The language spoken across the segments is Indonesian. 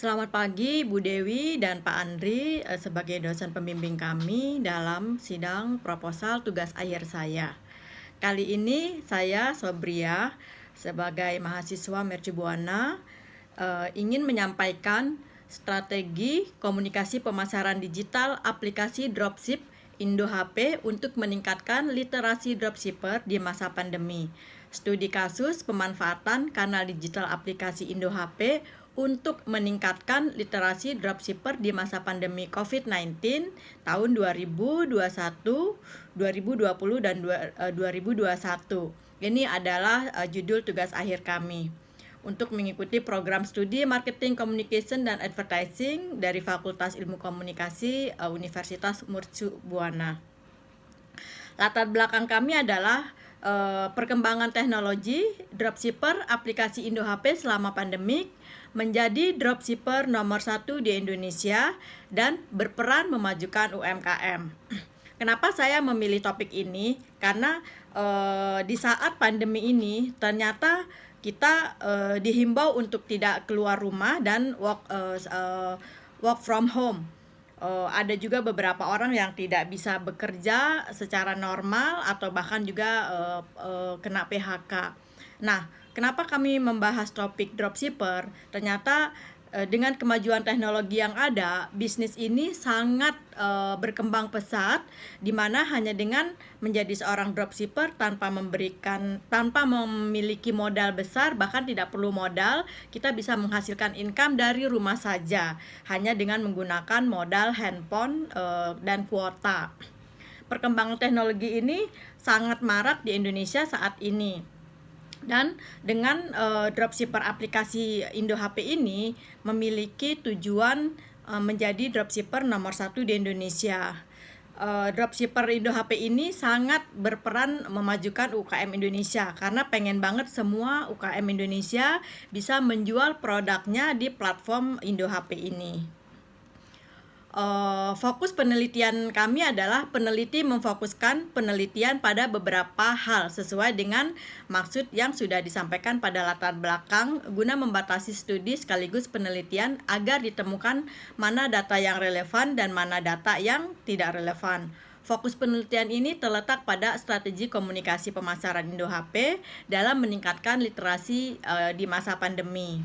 Selamat pagi Bu Dewi dan Pak Andri sebagai dosen pembimbing kami dalam sidang proposal tugas akhir saya. Kali ini saya Sobria sebagai mahasiswa Merci Buana ingin menyampaikan strategi komunikasi pemasaran digital aplikasi dropship Indo HP untuk meningkatkan literasi dropshipper di masa pandemi. Studi kasus pemanfaatan kanal digital aplikasi Indo HP untuk meningkatkan literasi dropshipper di masa pandemi COVID-19 tahun 2021, 2020, dan 2021. Ini adalah judul tugas akhir kami. Untuk mengikuti program studi Marketing, Communication, dan Advertising dari Fakultas Ilmu Komunikasi Universitas Merci Buana. Latar belakang kami adalah perkembangan teknologi dropshipper aplikasi Indo HP selama pandemik, menjadi dropshipper nomor 1 di Indonesia, dan berperan memajukan UMKM. Kenapa saya memilih topik ini? Karena di saat pandemi ini ternyata kita dihimbau untuk tidak keluar rumah dan work from home. Ada juga beberapa orang yang tidak bisa bekerja secara normal atau bahkan juga kena PHK. Nah, kenapa kami membahas topik dropshipper? Ternyata dengan kemajuan teknologi yang ada, bisnis ini sangat berkembang pesat, di mana hanya dengan menjadi seorang dropshipper tanpa memiliki modal besar, bahkan tidak perlu modal, kita bisa menghasilkan income dari rumah saja, hanya dengan menggunakan modal handphone dan kuota. Perkembangan teknologi ini sangat marak di Indonesia saat ini. Dan dengan dropshipper aplikasi Indo HP ini memiliki tujuan menjadi dropshipper nomor 1 di Indonesia. Dropshipper Indo HP ini sangat berperan memajukan UKM Indonesia karena pengen banget semua UKM Indonesia bisa menjual produknya di platform Indo HP ini. Fokus penelitian kami adalah peneliti memfokuskan penelitian pada beberapa hal sesuai dengan maksud yang sudah disampaikan pada latar belakang guna membatasi studi sekaligus penelitian agar ditemukan mana data yang relevan dan mana data yang tidak relevan. Fokus penelitian ini terletak pada strategi komunikasi pemasaran Indo HP dalam meningkatkan literasi di masa pandemi.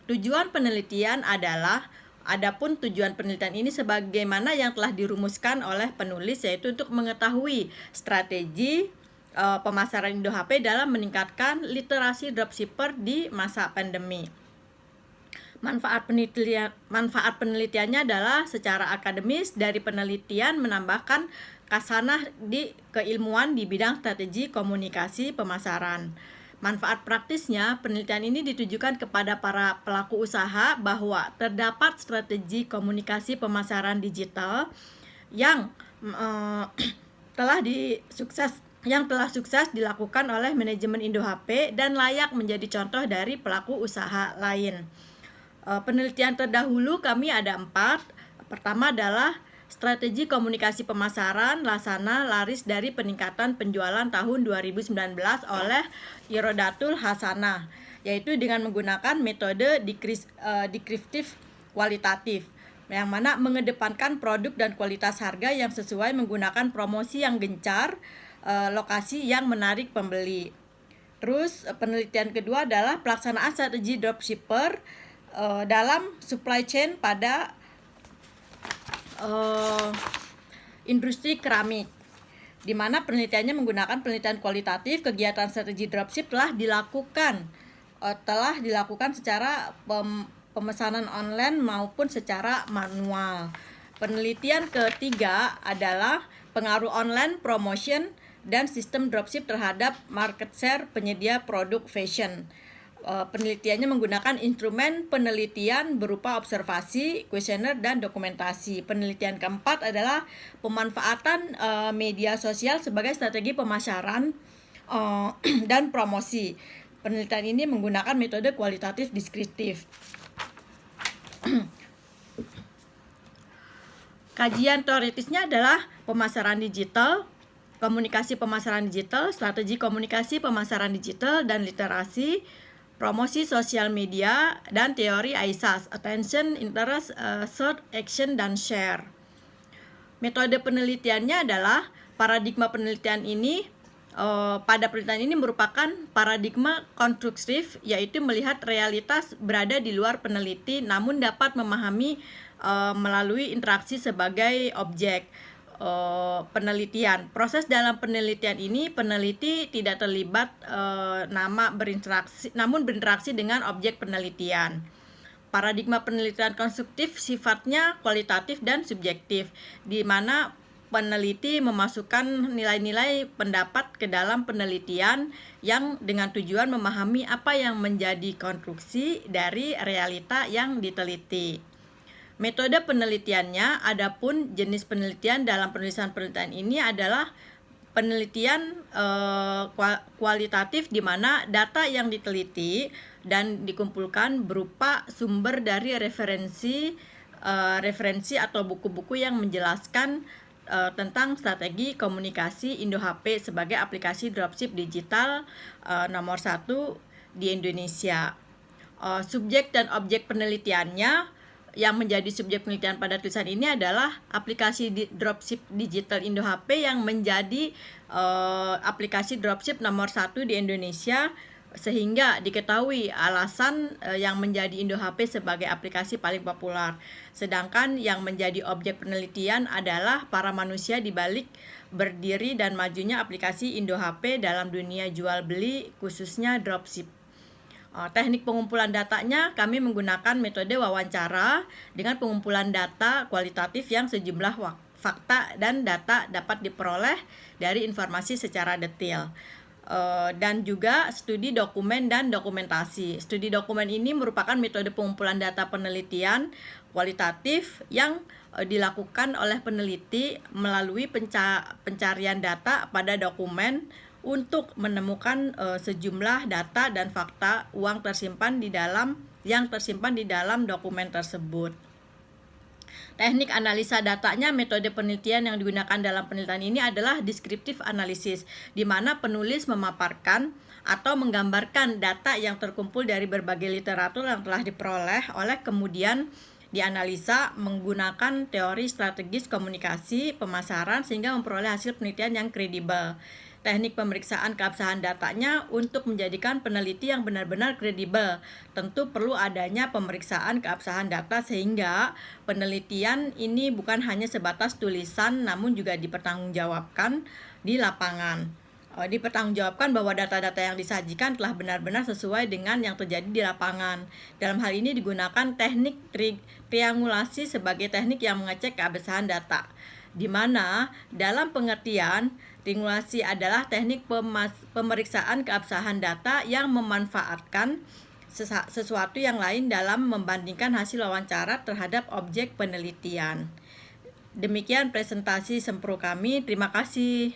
Tujuan penelitian adalah Adapun tujuan penelitian ini sebagaimana yang telah dirumuskan oleh penulis, yaitu untuk mengetahui strategi pemasaran Indo HP dalam meningkatkan literasi dropshipper di masa pandemi. Manfaat penelitiannya adalah secara akademis dari penelitian menambahkan khasanah di keilmuan di bidang strategi komunikasi pemasaran. Manfaat praktisnya, penelitian ini ditujukan kepada para pelaku usaha bahwa terdapat strategi komunikasi pemasaran digital yang telah sukses dilakukan oleh manajemen Indo HP dan layak menjadi contoh dari pelaku usaha lain. Penelitian terdahulu kami ada 4. Pertama adalah strategi komunikasi pemasaran Lasana laris dari peningkatan penjualan tahun 2019 oleh Irodatul Hasanah, yaitu dengan menggunakan metode deskriptif kualitatif, yang mana mengedepankan produk dan kualitas harga yang sesuai, menggunakan promosi yang gencar, lokasi yang menarik pembeli. Terus penelitian kedua adalah pelaksanaan strategi dropshipper dalam supply chain pada industri keramik, di mana penelitiannya menggunakan penelitian kualitatif. Kegiatan strategi dropship telah dilakukan secara pemesanan online maupun secara manual. Penelitian ketiga adalah pengaruh online promotion dan sistem dropship terhadap market share penyedia produk fashion. Penelitiannya menggunakan instrumen penelitian berupa observasi, kuesioner, dan dokumentasi. Penelitian keempat adalah pemanfaatan media sosial sebagai strategi pemasaran dan promosi. Penelitian ini menggunakan metode kualitatif deskriptif. Kajian teoritisnya adalah pemasaran digital, komunikasi pemasaran digital, strategi komunikasi pemasaran digital, dan literasi promosi sosial media, dan teori AISAS, Attention, Interest, Search, Action, dan Share. Metode penelitiannya adalah paradigma penelitian ini. Pada penelitian ini merupakan paradigma konstruktif, yaitu melihat realitas berada di luar peneliti namun dapat memahami melalui interaksi sebagai objek penelitian. Proses dalam penelitian ini peneliti tidak terlibat namun berinteraksi dengan objek penelitian. Paradigma penelitian konstruktif sifatnya kualitatif dan subjektif, di mana peneliti memasukkan nilai-nilai pendapat ke dalam penelitian yang dengan tujuan memahami apa yang menjadi konstruksi dari realita yang diteliti. Metode penelitiannya, adapun jenis penelitian dalam penulisan penelitian ini adalah penelitian kualitatif, di mana data yang diteliti dan dikumpulkan berupa sumber dari referensi atau buku-buku yang menjelaskan tentang strategi komunikasi Indo-HP sebagai aplikasi dropship digital nomor 1 di Indonesia. Subjek dan objek penelitiannya, yang menjadi subjek penelitian pada tulisan ini adalah aplikasi dropship digital Indo-HP yang menjadi aplikasi dropship nomor 1 di Indonesia, sehingga diketahui alasan yang menjadi Indo-HP sebagai aplikasi paling populer. Sedangkan yang menjadi objek penelitian adalah para manusia di balik berdiri dan majunya aplikasi Indo-HP dalam dunia jual beli, khususnya dropship. Teknik pengumpulan datanya, kami menggunakan metode wawancara dengan pengumpulan data kualitatif yang sejumlah fakta dan data dapat diperoleh dari informasi secara detail. Dan juga studi dokumen dan dokumentasi. Studi dokumen ini merupakan metode pengumpulan data penelitian kualitatif yang dilakukan oleh peneliti melalui pencarian data pada dokumen untuk menemukan sejumlah data dan fakta yang tersimpan di dalam dokumen tersebut. Teknik analisa datanya, metode penelitian yang digunakan dalam penelitian ini adalah descriptive analysis, di mana penulis memaparkan atau menggambarkan data yang terkumpul dari berbagai literatur yang telah diperoleh kemudian dianalisa menggunakan teori strategis komunikasi pemasaran sehingga memperoleh hasil penelitian yang kredibel. Teknik pemeriksaan keabsahan datanya, untuk menjadikan peneliti yang benar-benar kredibel, tentu perlu adanya pemeriksaan keabsahan data sehingga penelitian ini bukan hanya sebatas tulisan namun juga dipertanggungjawabkan di lapangan. Dipertanggungjawabkan bahwa data-data yang disajikan telah benar-benar sesuai dengan yang terjadi di lapangan. Dalam hal ini digunakan teknik triangulasi sebagai teknik yang mengecek keabsahan data, di mana dalam pengertian triangulasi adalah teknik pemeriksaan keabsahan data yang memanfaatkan sesuatu yang lain dalam membandingkan hasil wawancara terhadap objek penelitian. Demikian presentasi sempro kami. Terima kasih.